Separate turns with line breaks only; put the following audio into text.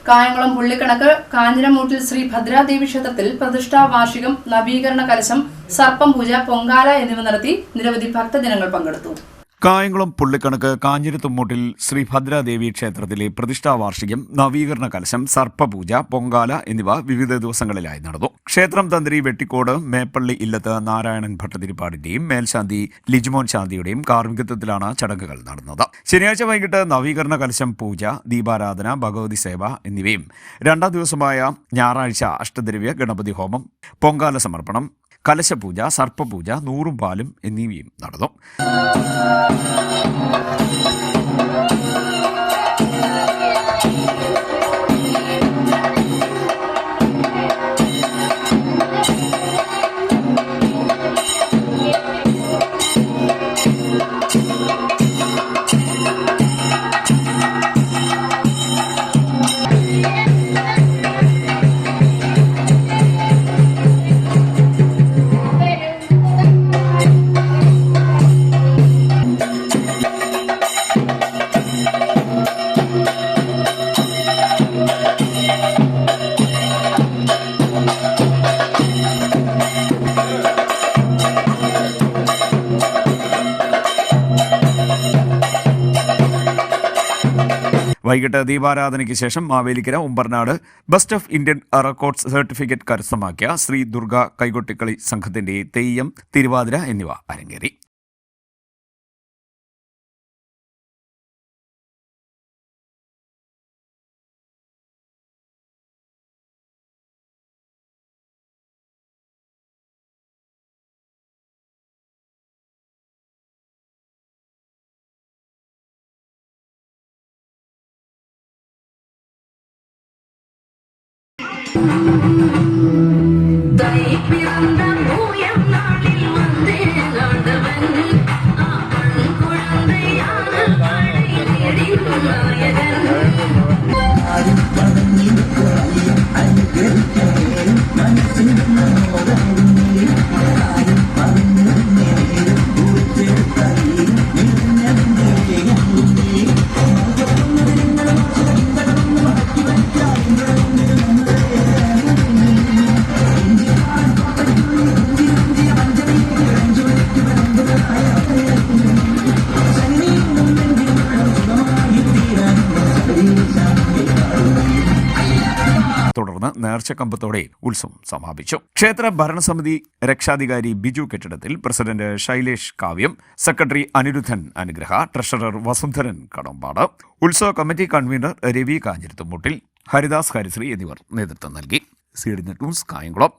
കായംകുളം പുള്ളിക്കണക്ക് കാഞ്ഞിരമൂട്ടിൽ ശ്രീ ഭദ്രാദേവി ക്ഷേത്രത്തിൽ പ്രതിഷ്ഠാ വാർഷികം, നവീകരണ കലശം, സർപ്പം പൂജ, പൊങ്കാല എന്നിവ നടത്തി നിരവധി ഭക്തജനങ്ങൾ പങ്കെടുത്തു.
കായംകുളം പുള്ളിക്കണക്ക് കാഞ്ഞിരത്തുമ്മൂട്ടിൽ ശ്രീ ഭദ്രാദേവി ക്ഷേത്രത്തിലെ പ്രതിഷ്ഠാ വാർഷികം, നവീകരണ കലശം, സർപ്പപൂജ, പൊങ്കാല എന്നിവ വിവിധ ദിവസങ്ങളിലായി നടന്നു. ക്ഷേത്രം തന്ത്രി വെട്ടിക്കോട് മേപ്പള്ളി ഇല്ലത്ത് നാരായണൻ ഭട്ടതിരിപ്പാടിന്റെയും മേൽശാന്തി ലിജിമോൻ ശാന്തിയുടെയും കാർമ്മികത്വത്തിലാണ് ചടങ്ങുകൾ നടന്നത്. ശനിയാഴ്ച വൈകിട്ട് നവീകരണ കലശം പൂജ, ദീപാരാധന, ഭഗവതി സേവ എന്നിവയും രണ്ടാം ദിവസമായ ഞായറാഴ്ച അഷ്ടദ്രവ്യ ഗണപതി ഹോമം, പൊങ്കാല സമർപ്പണം, കലശപൂജ, സർപ്പപൂജ, നൂറും പാലും എന്നിവയും നടന്നു. വൈകിട്ട് ദീപാരാധനയ്ക്ക് ശേഷം Mavelikkara Umbernad best of Indian records certificate കരസ്ഥമാക്കിയ ശ്രീ ദുർഗ കൈകൊട്ടിക്കളി സംഘത്തിന്റെ തെയ്യം, തിരുവാതിര എന്നിവ അരങ്ങേറി. തുടർന്ന് നേർച്ചക്കമ്പത്തോടെ ഉത്സവം സമാപിച്ചു. ക്ഷേത്ര ഭരണസമിതി രക്ഷാധികാരി ബിജു കെട്ടിടത്തിൽ പ്രസിഡന്റ് ശൈലേഷ് കാവ്യം, സെക്രട്ടറി അനിരുദ്ധൻ അനുഗ്രഹ, ട്രഷറർ വസുന്ധരൻ കടമ്പാട്, ഉത്സവ കമ്മിറ്റി കൺവീനർ രവി കാഞ്ഞിരത്തുമുട്ടിൽ, ഹരിദാസ് ഹരിശ്രീ എന്നിവർ നേതൃത്വം നൽകി. C D net news, Kayamkulam.